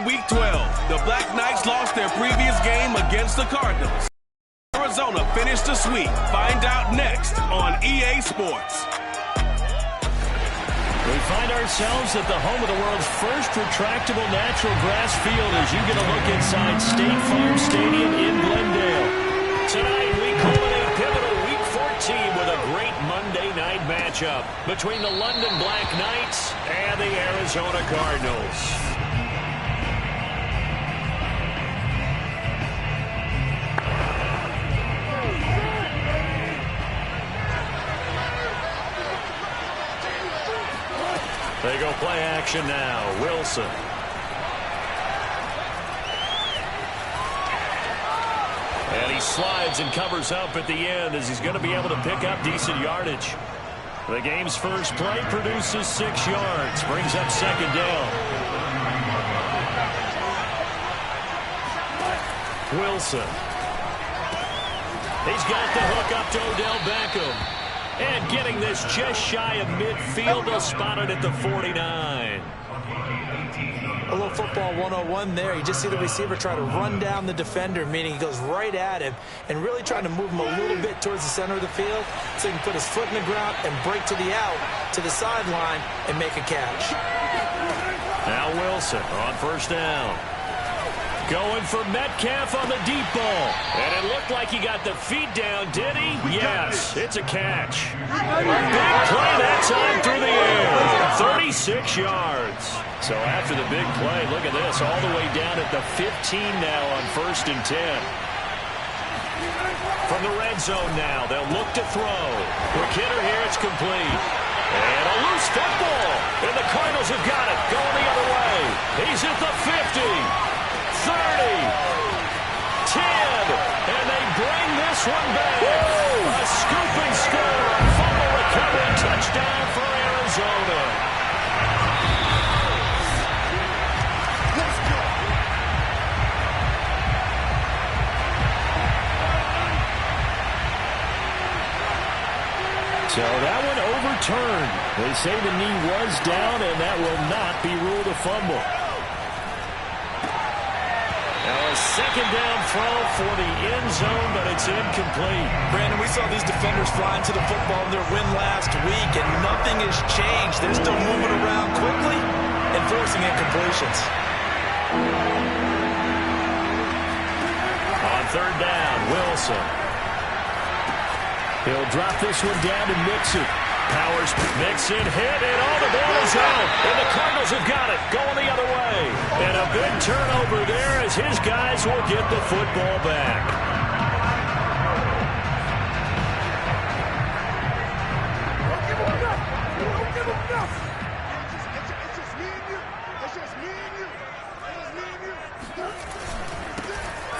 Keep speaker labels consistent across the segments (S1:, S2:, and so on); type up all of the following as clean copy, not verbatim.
S1: Week 12. The Black Knights lost their previous game against the Cardinals. Arizona finished the sweep. Find out next on EA Sports.
S2: We find ourselves at the home of the world's first retractable natural grass field as you get a look inside State Farm Stadium in Glendale. Tonight we culminate pivotal Week 14 with a great Monday night matchup between the London Black Knights and the Arizona Cardinals. They go play action now. Wilson. And he slides and covers up at the end as he's going to be able to pick up decent yardage. The game's first play produces 6 yards. Brings up second down. Wilson. He's got the hook up to Odell Beckham. And getting this just shy of midfield, they'll spot it at the 49.
S3: A little football 101 there. You just see the receiver try to run down the defender, meaning he goes right at him and really trying to move him a little bit towards the center of the field so he can put his foot in the ground and break to the out, to the sideline, and make a catch.
S2: Now Wilson on first down. Going for Metcalf on the deep ball. And it looked like he got the feet down, did he? Yes, it's a catch. A big play that time through the air. 36 yards. So after the big play, look at this, all the way down at the 15 now on 1st and 10. From the red zone now, they'll look to throw. Quick hitter here, it's complete. And a loose football. And the Cardinals have got it, going the other way. He's at the 50. 30, 10, and they bring this one back. Woo! A scooping score, a fumble recovery touchdown for Arizona. Let's go. So that one overturned. They say the knee was down, and that will not be ruled a fumble. Now a second down throw for the end zone, but it's incomplete.
S3: Brandon, we saw these defenders flying to the football in their win last week, and nothing has changed. They're still moving around quickly and forcing incompletions.
S2: On third down, Wilson. He'll drop this one down to Mixon. Powers, Mixon, hit, and all the ball is out. And the Cardinals have got it, going the other way. And a big turnover there as his guys will get the football back.
S4: Don't give him enough. Don't give him enough. It's just me and you. It's just me and you. It's just me and you.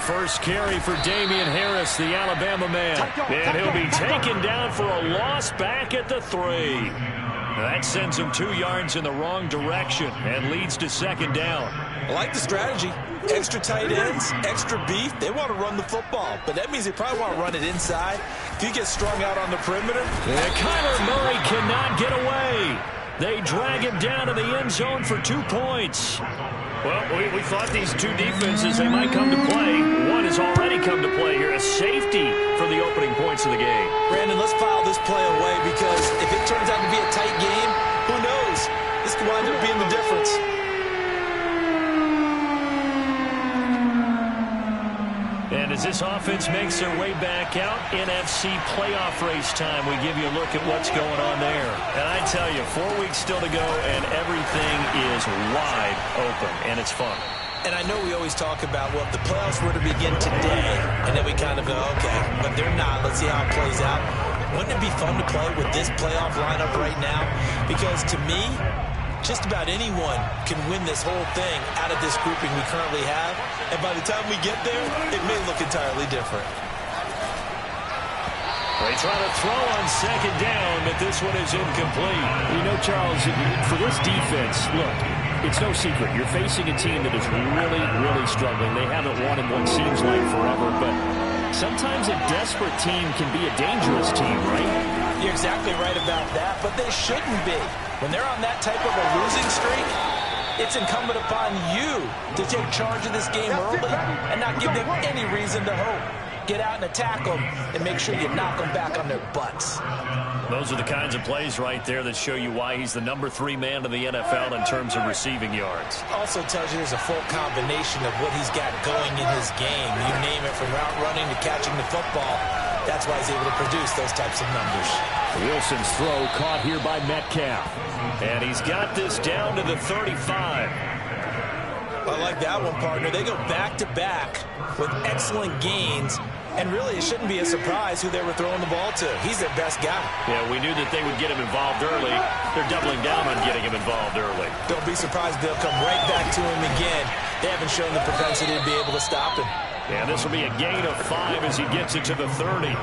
S2: First carry for Damian Harris, the Alabama man. And he'll be taken down for a loss back at the 3. That sends him 2 yards in the wrong direction and leads to second down.
S3: I like the strategy. Extra tight ends, extra beef. They want to run the football, but that means they probably want to run it inside. If you get strung out on the perimeter.
S2: And Kyler Murray cannot get away. They drag him down to the end zone for 2 points. Well, we thought these two defenses, they might come to play. One has already come to play here, a safety for the opening points of the game.
S3: Brandon, let's file this play away because if it turns out to be a tight game, who knows? This could wind up being the difference.
S2: And as this offense makes their way back out, NFC playoff race time, we give you a look at what's going on there. And I tell you, 4 weeks still to go, and everything is wide open, and it's fun.
S3: And I know we always talk about, well, if the playoffs were to begin today, and then we kind of go, okay, but they're not. Let's see how it plays out. Wouldn't it be fun to play with this playoff lineup right now? Because to me, just about anyone can win this whole thing out of this grouping we currently have. And by the time we get there, it may look entirely different.
S2: They try to throw on second down, but this one is incomplete. You know, Charles, for this defense, look, it's no secret. You're facing a team that is really, really struggling. They haven't won in what seems like forever, but sometimes a desperate team can be a dangerous team, right?
S3: You're exactly right about that, but they shouldn't be. When they're on that type of a losing streak, It's incumbent upon you to take charge of this game early and not give them any reason to hope. Get out and attack them and make sure you knock them back on their butts.
S2: Those are the kinds of plays right there that show you why he's the #3 man in the NFL in terms of receiving yards.
S3: Also tells you there's a full combination of what he's got going in his game. You name it, from route running to catching the football. That's why he's able to produce those types of numbers.
S2: Wilson's throw caught here by Metcalf. And he's got this down to the 35.
S3: I like that one, partner. They go back-to-back with excellent gains. And really, it shouldn't be a surprise who they were throwing the ball to. He's their best guy.
S2: Yeah, we knew that they would get him involved early. They're doubling down on getting him involved early.
S3: Don't be surprised they'll come right back to him again. They haven't shown the propensity to be able to stop him.
S2: And this will be a gain of 5 as he gets it to the 30.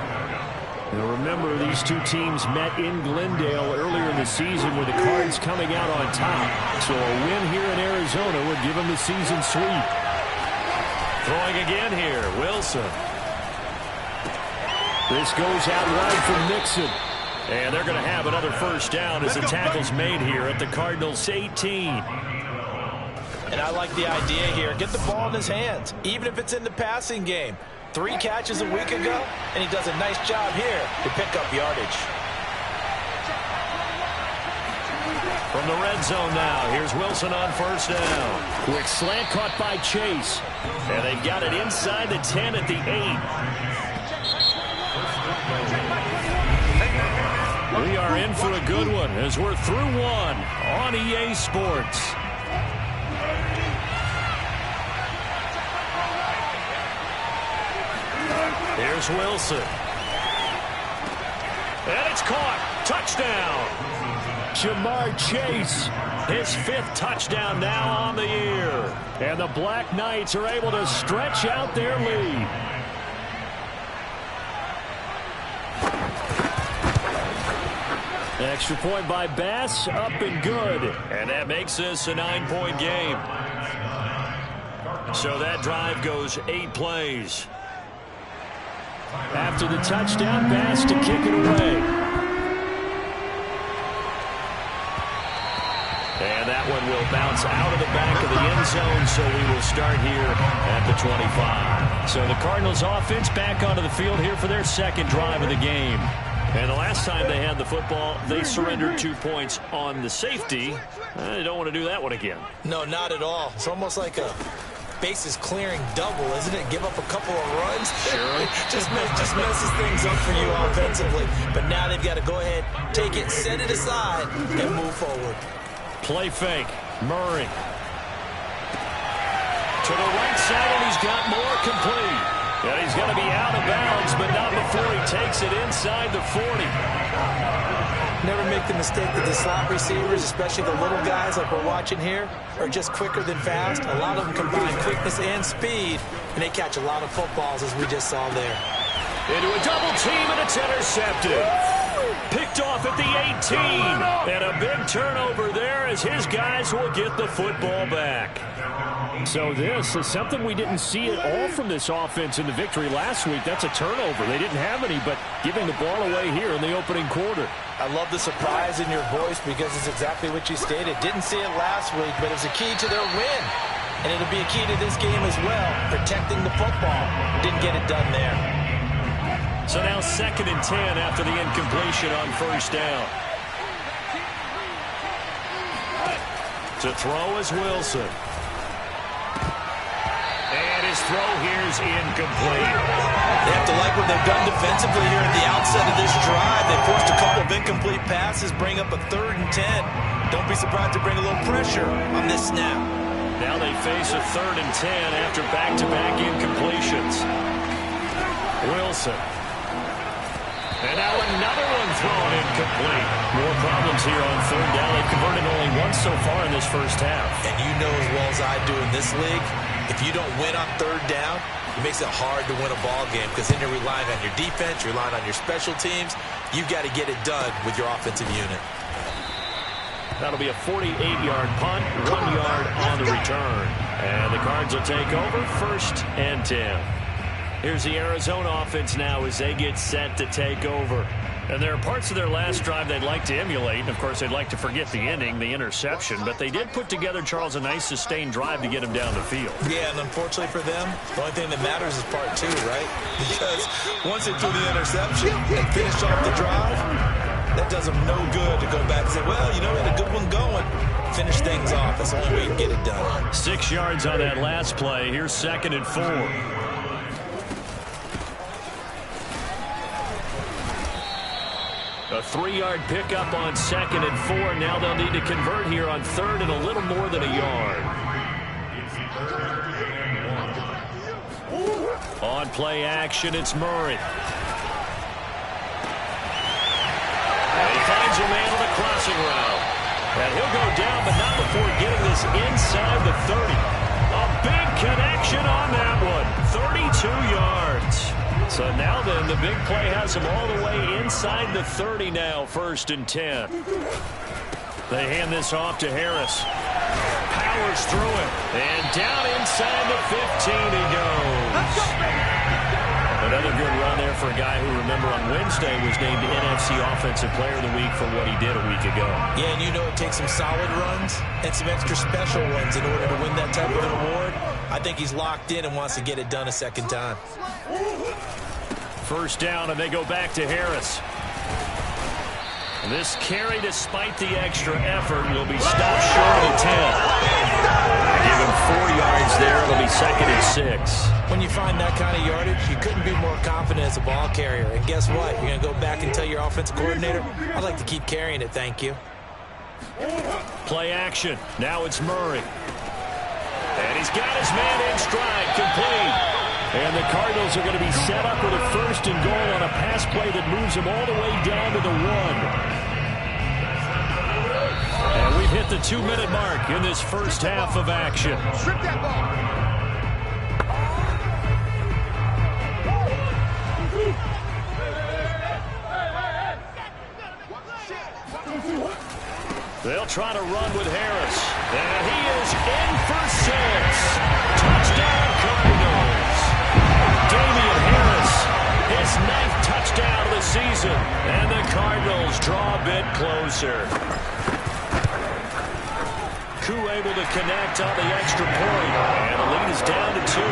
S2: Now remember, these two teams met in Glendale earlier in the season with the Cards coming out on top. So a win here in Arizona would give them the season sweep. Throwing again here, Wilson. This goes out wide from Mixon. And they're going to have another first down as the tackle's made here at the Cardinals' 18.
S3: And I like the idea here. Get the ball in his hands, even if it's in the passing game. 3 catches a week ago, and he does a nice job here to pick up yardage.
S2: From the red zone now, here's Wilson on first down. Quick slant caught by Chase. And they've got it inside the 10 at the 8. We are in for a good one as we're through one on EA Sports. Here's Wilson. And it's caught. Touchdown. Jamar Chase, his 5th touchdown now on the year. And the Black Knights are able to stretch out their lead. Extra point by Bass, up and good. And that makes this a 9-point game. So that drive goes 8 plays. After the touchdown, Bass to kick it away. And that one will bounce out of the back of the end zone, so we will start here at the 25. So the Cardinals offense back onto the field here for their 2nd drive of the game. And the last time they had the football, they surrendered 2 points on the safety. They don't want to do that one again.
S3: No, not at all. It's almost like a bases clearing double, isn't it? Give up a couple of runs.
S2: Sure.
S3: just messes things up for you offensively. But now they've got to go ahead, take it, set it aside, and move forward.
S2: Play fake. Murray. To the right side, and he's got more complete. And he's going to be out of bounds, but not before he takes it inside the 40.
S3: Never make the mistake that the slot receivers, especially the little guys like we're watching here, are just quicker than fast. A lot of them combine quickness and speed, and they catch a lot of footballs, as we just saw there.
S2: Into a double team, and it's intercepted. Picked off at the 18. And a big turnover there as his guys will get the football back. So this is something we didn't see at all from this offense in the victory last week. That's a turnover. They didn't have any, but giving the ball away here in the opening quarter.
S3: I love the surprise in your voice because it's exactly what you stated. Didn't see it last week, but it's a key to their win. And it'll be a key to this game as well, protecting the football. Didn't get it done there.
S2: So now 2nd and 10 after the incompletion on first down. To throw is Wilson. And his throw here is incomplete.
S3: They have to like what they've done defensively here at the outset of this drive. They forced a couple of incomplete passes, bring up a 3rd and 10. Don't be surprised to bring a little pressure on this snap.
S2: Now they face a 3rd and 10 after back-to-back incompletions. Wilson. And now another one thrown incomplete. More problems here on 3rd down. They've converted only once so far in this first half.
S3: And you know as well as I do in this league, if you don't win on 3rd down, it makes it hard to win a ball game because then you're relying on your defense, you're relying on your special teams. You've got to get it done with your offensive unit.
S2: That'll be a 48-yard punt, 1 yard on the return. And the Cards will take over 1st and 10. Here's the Arizona offense now as they get set to take over. And there are parts of their last drive they'd like to emulate. And, of course, they'd like to forget the inning, the interception. But they did put together, Charles, a nice sustained drive to get them down the field.
S3: Yeah, and unfortunately for them, the only thing that matters is part two, right? Because once they threw the interception and finished off the drive, that does them no good to go back and say, well, you know, we had a good one going. Finish things off. That's the only way you can get it done.
S2: 6 yards on that last play. Here's 2nd and 4. A 3-yard pickup on 2nd and 4. Now they'll need to convert here on 3rd and a little more than a yard. On play action, it's Murray. And he finds a man on the crossing route. And he'll go down, but not before getting this inside the 30. A big connection on that one. 32 yards. So now then, the big play has him all the way inside the 30 now, 1st and 10. They hand this off to Harris. Powers through it. And down inside the 15 he goes. Another good run there for a guy who, remember, on Wednesday was named NFC Offensive Player of the Week for what he did a week ago. Yeah, and you know it takes some solid runs and some extra special ones in order to win that type of an award. I think he's locked in and wants to get it done a second time. 1st down, and they go back to Harris. This carry, despite the extra effort, will be stopped short of the 10. Give him 4 yards there. It'll be 2nd and 6.
S3: When you find that kind of yardage, you couldn't be more confident as a ball carrier. And guess what? You're going to go back and tell your offensive coordinator, I'd like to keep carrying it, thank you.
S2: Play action. Now it's Murray. And he's got his man in stride, complete. And the Cardinals are going to be set up with a 1st and goal on a pass play that moves them all the way down to the 1. And we've hit the 2-minute mark in this first half of action.
S4: Strip that ball.
S2: They'll try to run with Harris. And he is in for 6. Touchdown, Cardinals. Damian Harris, his 9th touchdown of the season. And the Cardinals draw a bit closer. Koo able to connect on the extra point. And the lead is down to 2.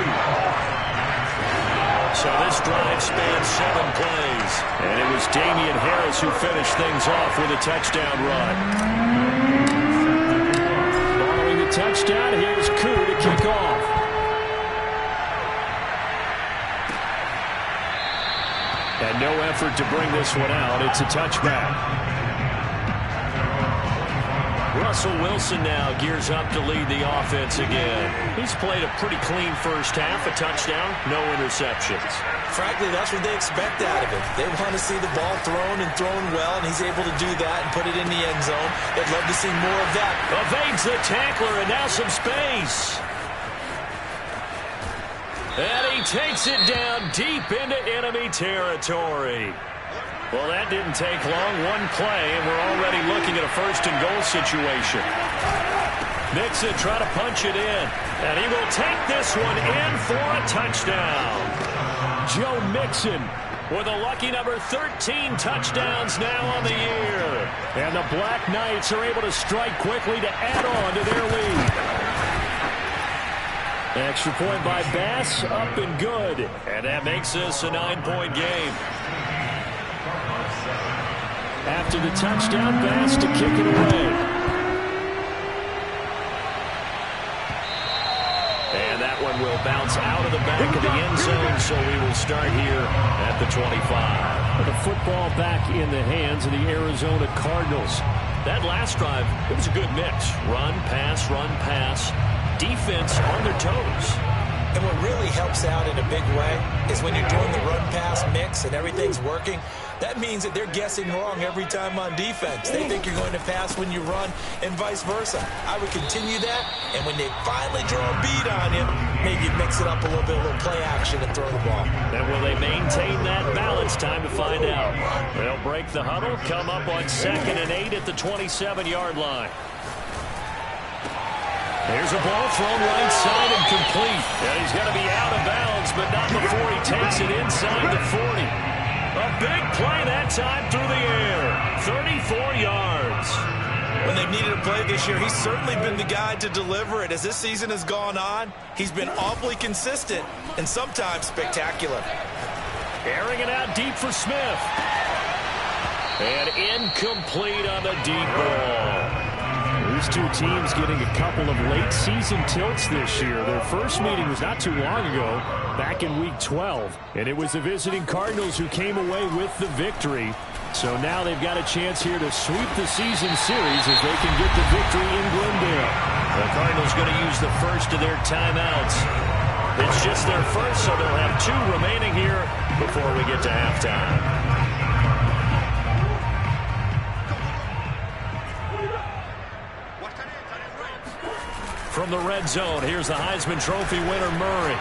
S2: So this drive spans 7 plays. And it was Damian Harris who finished things off with a touchdown run. Following the touchdown, here's Koo to kick off. And no effort to bring this one out. It's a touchback. Russell Wilson now gears up to lead the offense again. He's played a pretty clean first half, a touchdown, no interceptions.
S3: Frankly, that's what they expect out of him. They want to see the ball thrown and thrown well, and he's able to do that and put it in the end zone. They'd love to see more of that.
S2: Evades the tackler, and now some space. And he takes it down deep into enemy territory. Well, that didn't take long. One play, and we're already looking at a 1st and goal situation. Mixon trying to punch it in, and he will take this one in for a touchdown. Joe Mixon with a lucky number 13 touchdowns now on the year. And the Black Knights are able to strike quickly to add on to their lead. Extra point by Bass, up and good. And that makes this a 9-point game. After the touchdown, Bass to kick it away. And that one will bounce out of the back of the end zone, so we will start here at the 25. The football back in the hands of the Arizona Cardinals. That last drive, it was a good mix. Run, pass, defense on their toes.
S3: And what really helps out in a big way is when you're doing the run-pass mix and everything's working, that means that they're guessing wrong every time on defense. They think you're going to pass when you run and vice versa. I would continue that, and when they finally draw a beat on you, maybe mix it up a little bit, a little play action and throw the ball.
S2: And will they maintain that balance? Time to find out. They'll break the huddle, come up on 2nd and 8 at the 27-yard line. There's a ball thrown right side and complete. And he's going to be out of bounds, but not before he takes it inside the 40. A big play that time through the air. 34 yards.
S3: When they've needed a play this year, he's certainly been the guy to deliver it. As this season has gone on, he's been awfully consistent and sometimes spectacular.
S2: Airing it out deep for Smith. And incomplete on the deep ball. These two teams getting a couple of late season tilts this year. Their first meeting was not too long ago, back in Week 12. And it was the visiting Cardinals who came away with the victory. So now they've got a chance here to sweep the season series if they can get the victory in Glendale. The Cardinals going to use the first of their timeouts. It's just their first, so they'll have 2 remaining here before we get to halftime. From the red zone, here's the Heisman Trophy winner, Murray.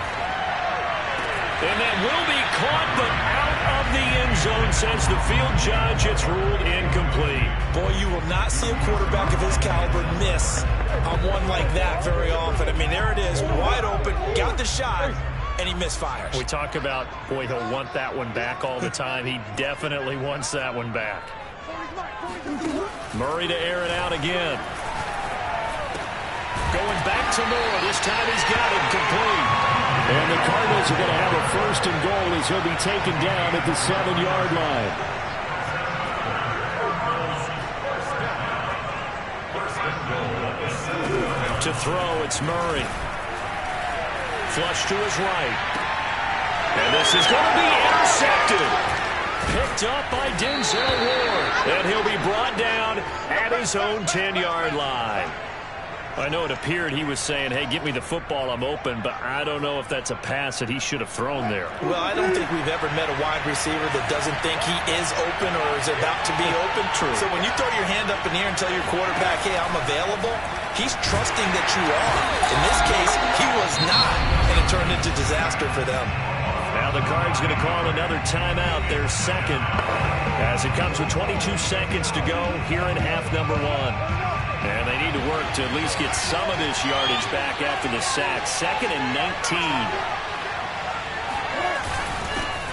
S2: And that will be caught, but out of the end zone, says the field judge. It's ruled incomplete.
S3: Boy, you will not see a quarterback of his caliber miss on one like that very often. I mean, there it is, wide open, got the shot, and he misfires.
S2: We talk about, boy, he'll want that one back all the time. He definitely wants that one back. Murray to air it out again. Going back to Moore. This time he's got it complete.
S5: And the Cardinals are going to have a first and goal as he'll be taken down at the 7-yard line.
S2: To throw, it's Murray. Flush to his right. And this is going to be intercepted. Picked up by Denzel Ward. And he'll be brought down at his own 10-yard line. I know it appeared he was saying, hey, get me the football, I'm open, but I don't know if that's a pass that he should have thrown there.
S3: Well, I don't think we've ever met a wide receiver that doesn't think he is open or is about to be open.
S2: True.
S3: So when you throw your hand up in the air and tell your quarterback, hey, I'm available, he's trusting that you are. In this case, he was not, and it turned into disaster for them.
S2: Now the Cards going to call another timeout, their second, as it comes with 22 seconds to go here in half number 1. And they need to work to at least get some of this yardage back after the sack. 2nd and 19.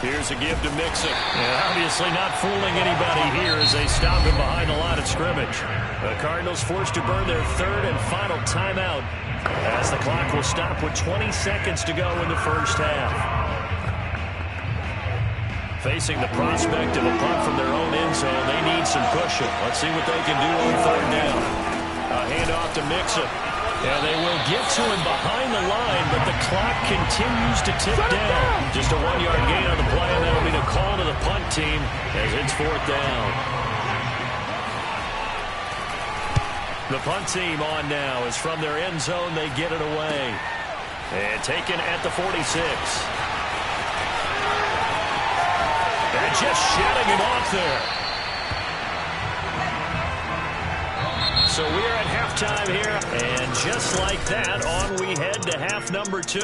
S2: Here's a give to Mixon. And obviously not fooling anybody here as they stop him behind the line of scrimmage. The Cardinals forced to burn their 3rd and final timeout as the clock will stop with 20 seconds to go in the first half. Facing the prospect of a punt from their own end zone, they need some pushing. Let's see what they can do on 3rd down. A handoff to Mixon. And they will get to him behind the line, but the clock continues to tick down. Just a 1-yard gain on the play, and that'll be the call to the punt team as it's 4th down. The punt team on now is from their end zone. They get it away. And taken at the 46. And just shutting him off there. So we are at halftime here, and just like that, on we head to half number 2.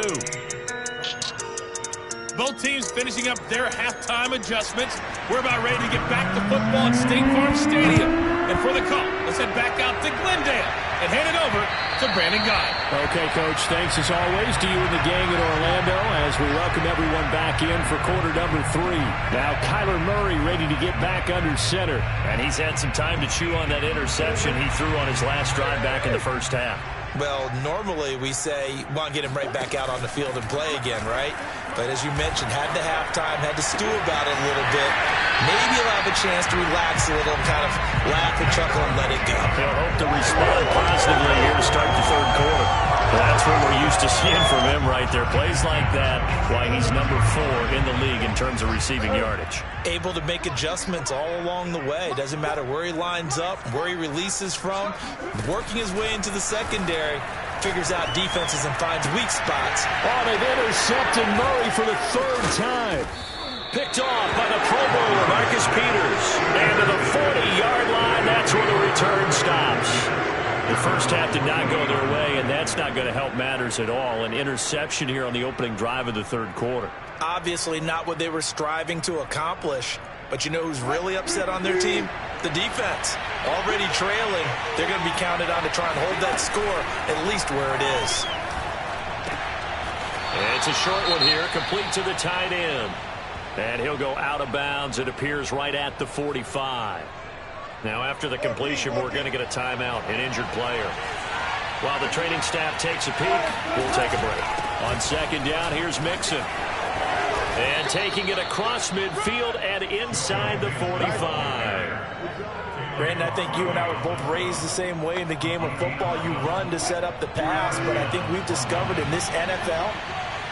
S1: Both teams finishing up their halftime adjustments. We're about ready to get back to football at State Farm Stadium. And for the call, let's head back out to Glendale and hand it over to Brandon Guy.
S5: Okay, Coach, thanks as always to you and the gang in Orlando as we welcome everyone back in for quarter number 3. Now Kyler Murray ready to get back under center.
S2: And he's had some time to chew on that interception he threw on his last drive back in the first half.
S3: Well, normally we say, want to get him right back out on the field and play again, right? But as you mentioned, had the halftime, had to stew about it a little bit. Maybe he'll have a chance to relax a little and kind of laugh and chuckle and let it go.
S2: He'll hope to respond positively here to start the 3rd quarter. That's what we're used to seeing from him right there. Plays like that, why he's number 4 in the league in terms of receiving yardage.
S3: Able to make adjustments all along the way. Doesn't matter where he lines up, where he releases from. Working his way into the secondary. Figures out defenses and finds weak spots.
S5: Oh, they've intercepted Murray for the 3rd time.
S2: Picked off by the Pro Bowler, Marcus Peters. And to the 40-yard line, that's where the return stops. The first half did not go their way, and that's not going to help matters at all. An interception here on the opening drive of the 3rd quarter.
S3: Obviously not what they were striving to accomplish. But you know who's really upset on their team? The defense. Already trailing. They're going to be counted on to try and hold that score at least where it is.
S2: And it's a short one here, complete to the tight end. And he'll go out of bounds. It appears right at the 45. Now, after the completion, we're going to get a timeout, an injured player. While the training staff takes a peek, we'll take a break. On second down, here's Mixon. And taking it across midfield and inside the 45.
S3: Brandon, I think you and I were both raised the same way in the game of football. You run to set up the pass, but I think we've discovered in this NFL,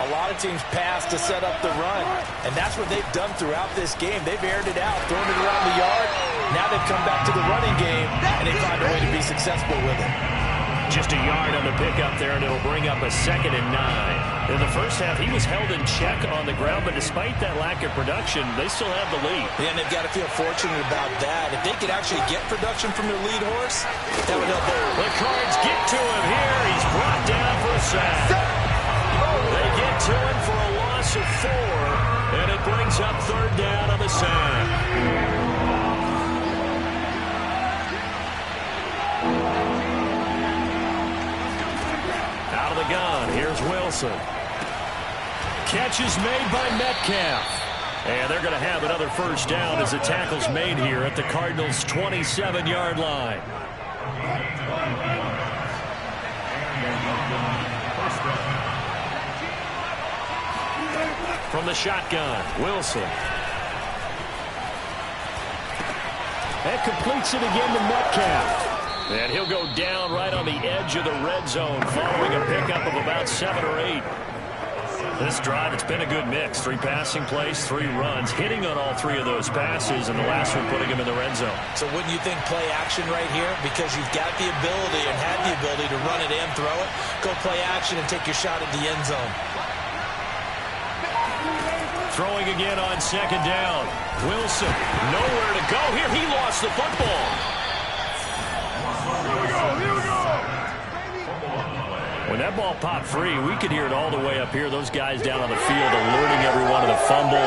S3: a lot of teams pass to set up the run. And that's what they've done throughout this game. They've aired it out, thrown it around the yard. Now they've come back to the running game, and they find a way to be successful with it.
S2: Just a yard on the pickup there, and it'll bring up a 2nd and 9. In the first half, he was held in check on the ground, but despite that lack of production, they still have the lead.
S3: Yeah, and they've got to feel fortunate about that. If they could actually get production from their lead horse, that would help them.
S2: The Cards get to him here. He's brought down for a sack. They get to him for a loss of 4, and it brings up 3rd down on the sack. Out of the gun, here's Wilson. Catch is made by Metcalf. And they're going to have another first down as the tackle's made here at the Cardinals' 27-yard line. From the shotgun, Wilson.
S5: That completes it again to Metcalf.
S2: And he'll go down right on the edge of the red zone following a pickup of about 7 or 8. This drive, it's been a good mix. 3 passing plays, 3 runs, hitting on all 3 of those passes, and the last one putting him in the red zone.
S3: So wouldn't you think play action right here? Because you've got the ability and had the ability to run it and throw it. Go play action and take your shot at the end zone.
S2: Throwing again on 2nd down. Wilson, nowhere to go here. He lost the football. When that ball popped free, we could hear it all the way up here. Those guys down on the field alerting everyone of the fumble.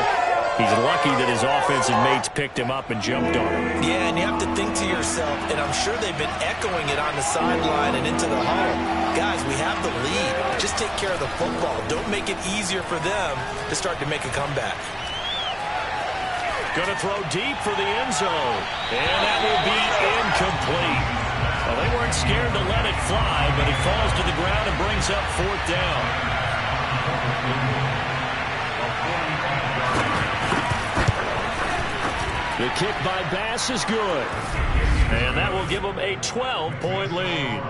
S2: He's lucky that his offensive mates picked him up and jumped on him.
S3: Yeah, and you have to think to yourself, and I'm sure they've been echoing it on the sideline and into the huddle. Guys, we have the lead. Just take care of the football. Don't make it easier for them to start to make a comeback.
S2: Going to throw deep for the end zone. And that will be incomplete. Well, they weren't scared to let it fly, but it falls to the ground and brings up 4th down.
S5: The kick by Bass is good.
S2: And that will give them a 12-point lead.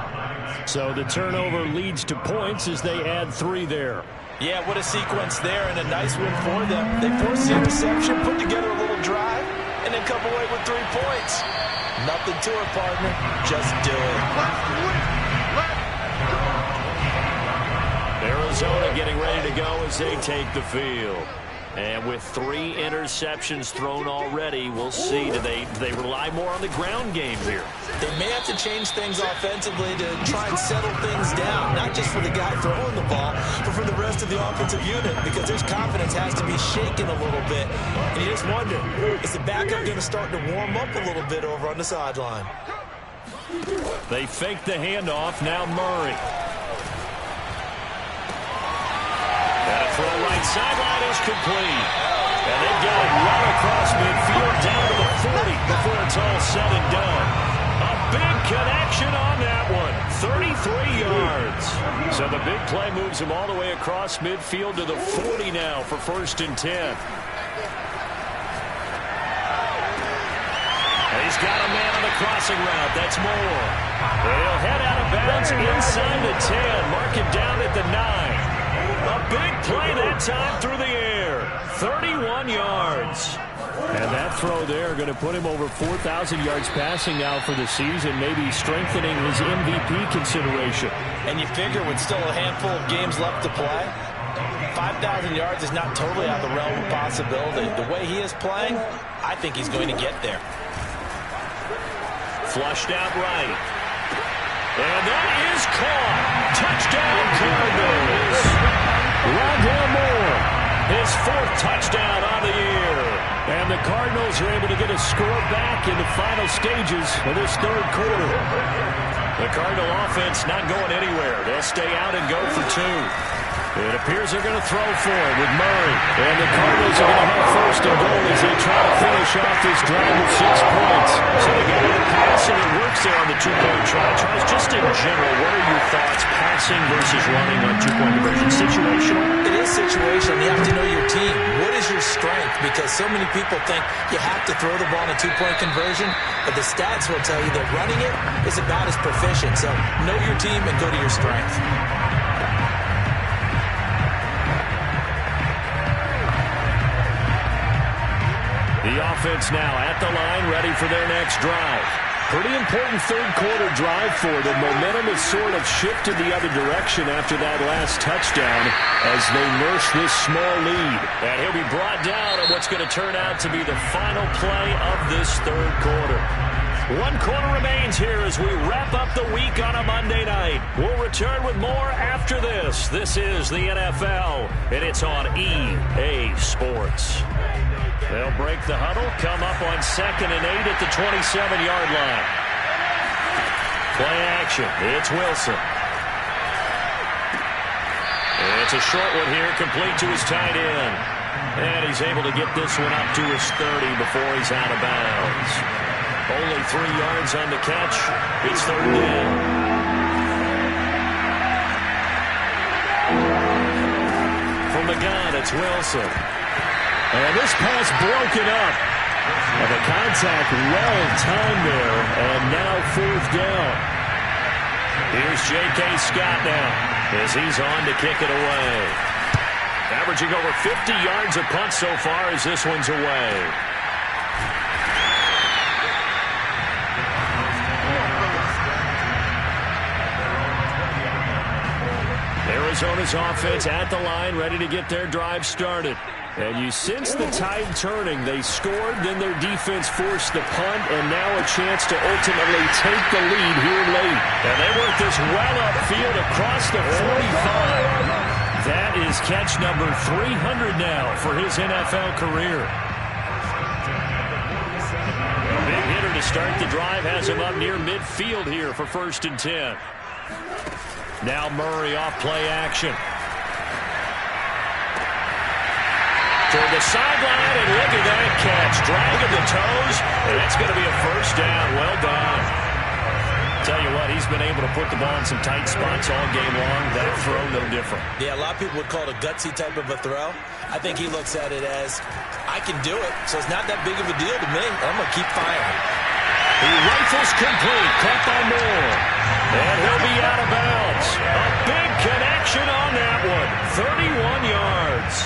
S5: So the turnover leads to points as they add 3 there.
S3: Yeah, what a sequence there, and a nice win for them. They forced the interception, put together a little drive, and then come away with 3 points. Nothing to it, partner. Just do it.
S2: Arizona getting ready to go as they take the field. And with 3 interceptions thrown already, we'll see. Do they rely more on the ground game here?
S3: They may have to change things offensively to try and settle things down, not just for the guy throwing the ball, but for the rest of the offensive unit, because their confidence has to be shaken a little bit. And you just wonder, is the backup going to start to warm up a little bit over on the sideline?
S2: They fake the handoff. Now Murray. And a throw right sideline is complete. And they've got it right across midfield down to the 40 before it's all said and done. A big connection on that one. 33 yards. So the big play moves him all the way across midfield to the 40 now for 1st and 10. And he's got a man on the crossing route. That's Moore. He'll head out of bounds inside the 10. Mark him down at the 9. A big play that time through the air. 31 yards.
S5: And that throw there going to put him over 4,000 yards passing now for the season, maybe strengthening his MVP consideration.
S3: And you figure with still a handful of games left to play, 5,000 yards is not totally out of the realm of possibility. The way he is playing, I think he's going to get there.
S2: Flushed out right. And that is caught. Touchdown Cardinals.
S5: Rondale Moore,
S2: his 4th touchdown on the year.
S5: And the Cardinals are able to get a score back in the final stages of this 3rd quarter.
S2: The Cardinal offense not going anywhere. They'll stay out and go for 2.
S5: It appears they're going to throw for it with Murray. And the Cardinals are going to have first and goal as they try to finish off this drive with 6 points. So they go with a pass, and it works there on the 2-point try. Charles, just in general, what are your thoughts passing versus running on 2-point conversion? Situational?
S3: It is situational. You have to know your team. What is your strength? Because so many people think you have to throw the ball in a 2-point conversion, but the stats will tell you that running it is about as proficient. So know your team and go to your strength.
S5: The offense now at the line, ready for their next drive. Pretty important third-quarter drive for them. Momentum has sort of shifted the other direction after that last touchdown as they nurse this small lead.
S2: And he'll be brought down on what's going to turn out to be the final play of this third quarter. 1 quarter remains here as we wrap up the week on a Monday night. We'll return with more after this. This is the NFL, and it's on EA Sports. They'll break the huddle, come up on 2nd and 8 at the 27-yard line. Play action. It's Wilson. It's a short one here, complete to his tight end. And he's able to get this one up to his 30 before he's out of bounds. Only 3 yards on the catch. It's 3rd down. From the gun, it's Wilson.
S5: And this pass broken up. And the contact well timed there. And now 4th down.
S2: Here's J.K. Scott now as he's on to kick it away. Averaging over 50 yards a punt so far as this one's away.
S5: Arizona's offense at the line, ready to get their drive started. And you sense the tide turning. They scored, then their defense forced the punt, and now a chance to ultimately take the lead here late.
S2: And they work this well upfield across the 45.
S5: That is catch number 300 now for his NFL career.
S2: A big hitter to start the drive has him up near midfield here for 1st and 10.
S5: Now Murray off play action.
S2: Toward the sideline, and look at that catch. Dragging the toes, and that's going to be a 1st down. Well done.
S5: Tell you what, he's been able to put the ball in some tight spots all game long. That throw, no different.
S3: Yeah, a lot of people would call it a gutsy type of a throw. I think he looks at it as, I can do it, so it's not that big of a deal to me. I'm going to keep firing.
S2: He rifles complete, caught by Moore. And he'll be out of bounds. A big connection on that one. 31 yards.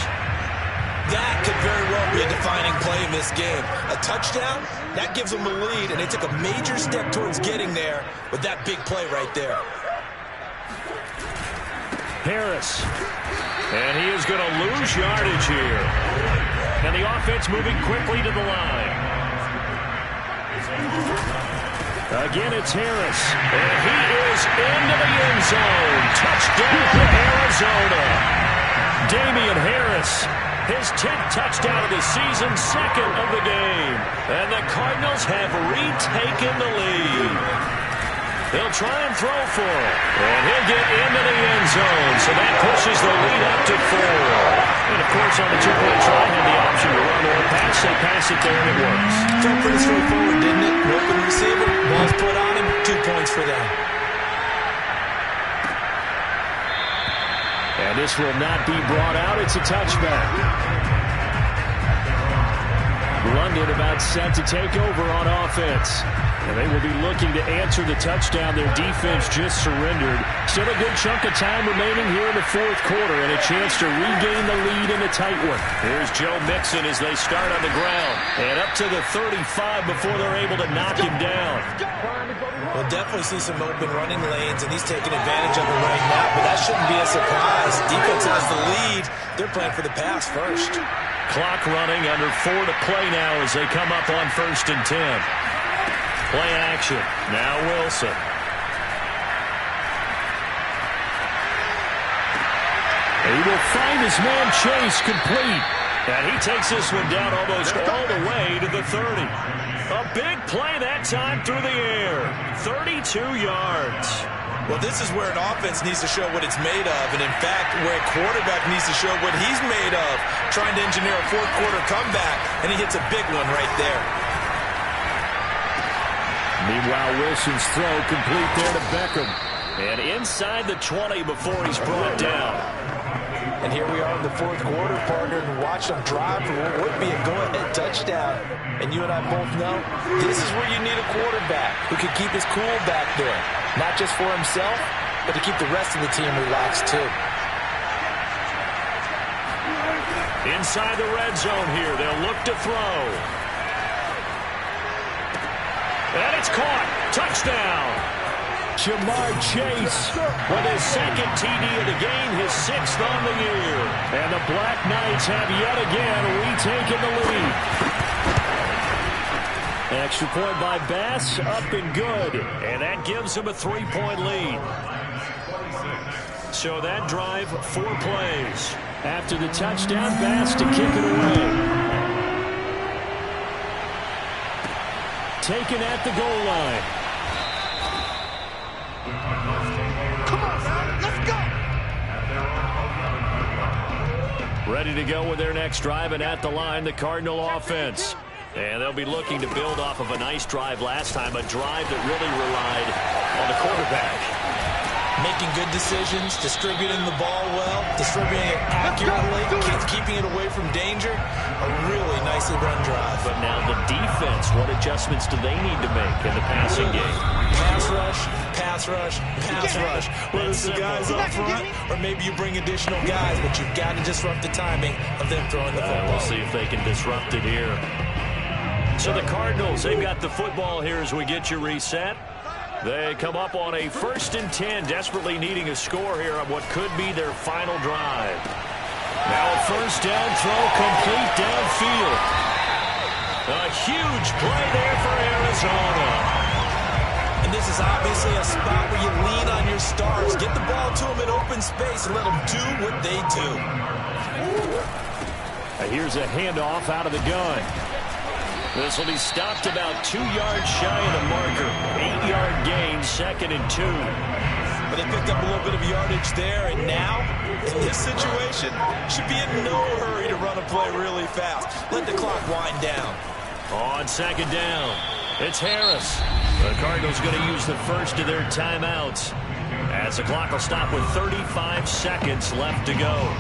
S3: That could very well be a defining play in this game. A touchdown, that gives them a lead, and they took a major step towards getting there with that big play right there.
S5: Harris.
S2: And he is going to lose yardage here. And the offense moving quickly to the line.
S5: Again, it's Harris.
S2: And he is into the end zone. Touchdown, Arizona.
S5: Damian Harris.
S2: His 10th touchdown of the season, 2nd of the game. And the Cardinals have retaken the lead. They'll try and throw for it. And he'll get into the end zone. So that pushes the lead up to 4.
S5: And, of course, on the 2-point try, had the option to run or pass. They pass it there, and it works.
S3: Felt pretty straightforward, didn't it? An open receiver, ball's put on him, 2 points for them.
S5: And this will not be brought out. It's a touchback. London about set to take over on offense. And they will be looking to answer the touchdown their defense just surrendered. Still a good chunk of time remaining here in the 4th quarter and a chance to regain the lead in a tight one.
S2: Here's Joe Mixon as they start on the ground.
S5: And up to the 35 before they're able to knock him down.
S3: We'll definitely see some open running lanes, and he's taking advantage of it right now, but that shouldn't be a surprise. Defense has the lead. They're playing for the pass first.
S2: Clock running, under 4 to play now as they come up on 1st and 10. Play action. Now Wilson.
S5: He will find his man Chase complete.
S2: And he takes this one down almost all the way to the 30. A big play that time through the air. 32 yards.
S3: Well, this is where an offense needs to show what it's made of, and in fact, where a quarterback needs to show what he's made of, trying to engineer a fourth-quarter comeback, and he hits a big one right there.
S5: Meanwhile, Wilson's throw complete there to Beckham. And inside the 20 before he's brought down.
S3: And here we are in the fourth quarter, partner, and watch them drive for what would be a go-ahead touchdown. And you and I both know this is where you need a quarterback who can keep his cool back there. Not just for himself, but to keep the rest of the team relaxed too.
S2: Inside the red zone here, they'll look to throw. And it's caught. Touchdown.
S5: Jamar Chase with his second TD of the game, his 6th on the year. And the Black Knights have yet again retaken the lead. Extra point by Bass, up and good.
S2: And that gives him a 3-point lead. So that drive, 4 plays.
S5: After the touchdown, Bass to kick it away. Taken at the goal line.
S4: Come on, man. Let's go.
S2: Ready to go with their next drive, and at the line, the Cardinal offense. And they'll be looking to build off of a nice drive last time, a drive that really relied on the quarterback.
S3: Making good decisions, distributing the ball well, distributing it accurately, keeping it away from danger. A really nicely run drive.
S2: But now the defense, what adjustments do they need to make in the passing game?
S3: Pass rush, pass rush, pass rush. Whether it's the guys up front or maybe you bring additional guys, but you've got to disrupt the timing of them throwing the football.
S2: We'll see if they can disrupt it here. So the Cardinals, they've got the football here as we get you reset. They come up on a 1st and 10, desperately needing a score here on what could be their final drive. Now a 1st down throw, complete downfield. A huge play there for Arizona.
S3: And this is obviously a spot where you lean on your stars. Get the ball to them in open space and let them do what they do.
S5: Here's a handoff out of the gun.
S2: This will be stopped about 2 yards shy of the marker. 8-yard gain, 2nd and 2.
S3: But they picked up a little bit of yardage there, and now, in this situation, should be in no hurry to run a play really fast. Let the clock wind down.
S2: On 2nd down, it's Harris. The Cardinals going to use the first of their timeouts, as the clock will stop with 35 seconds left to go.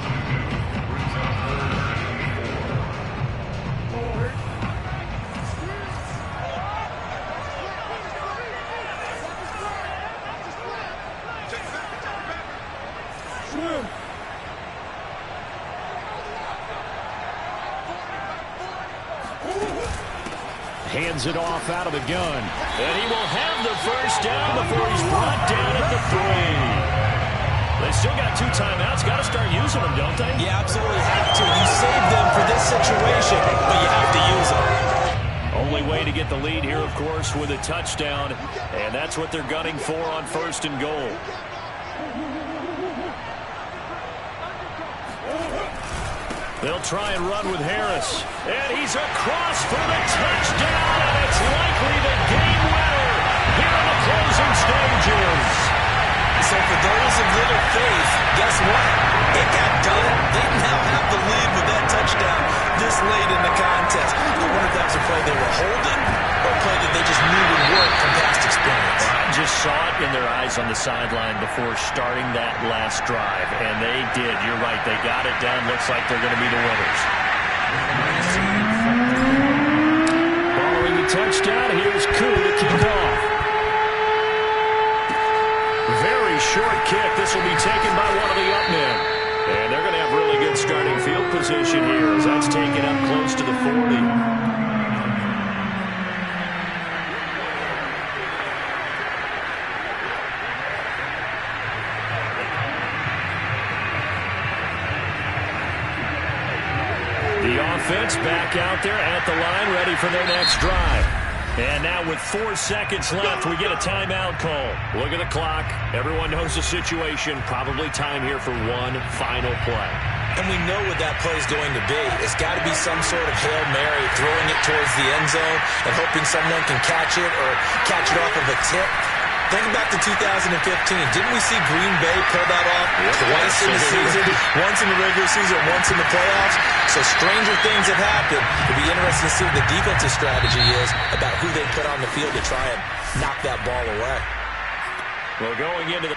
S5: Hands it off out of the gun.
S2: And he will have the 1st down before he's brought down at the 3. They still got 2 timeouts. Got to start using them, don't they?
S3: You absolutely have to. You save them for this situation, but you have to use them.
S2: Only way to get the lead here, of course, with a touchdown. And that's what they're gunning for on 1st and goal. They'll try and run with Harris. And he's across for the touchdown, and it's likely the game winner here in the closing stages.
S3: So for those of little faith, guess what? It got done. They now have the lead with that touchdown this late in the contest. I wonder if that was a play they were holding or a play that they just knew would work from past experience.
S2: I just saw it in their eyes on the sideline before starting that last drive, and they did. You're right. They got it done. Looks like they're going to be the winners.
S5: Following the touchdown, here's Koo to kick off.
S2: Very short kick. This will be taken by one of the up men. And they're going to have really good starting field position here as that's taken up close to the 40. The offense back out there at the line, ready for their next drive. And now with 4 seconds left, we get a timeout call. Look at the clock. Everyone knows the situation. Probably time here for one final play.
S3: And we know what that play is going to be. It's got to be some sort of Hail Mary, throwing it towards the end zone and hoping someone can catch it or catch it off of a tip. Think back to 2015. Didn't we see Green Bay pull that off twice in the season? Once in the regular season, once in the playoffs. So stranger things have happened. It'll be interesting to see what the defensive strategy is about who they put on the field to try and knock that ball away.
S2: Well, going into the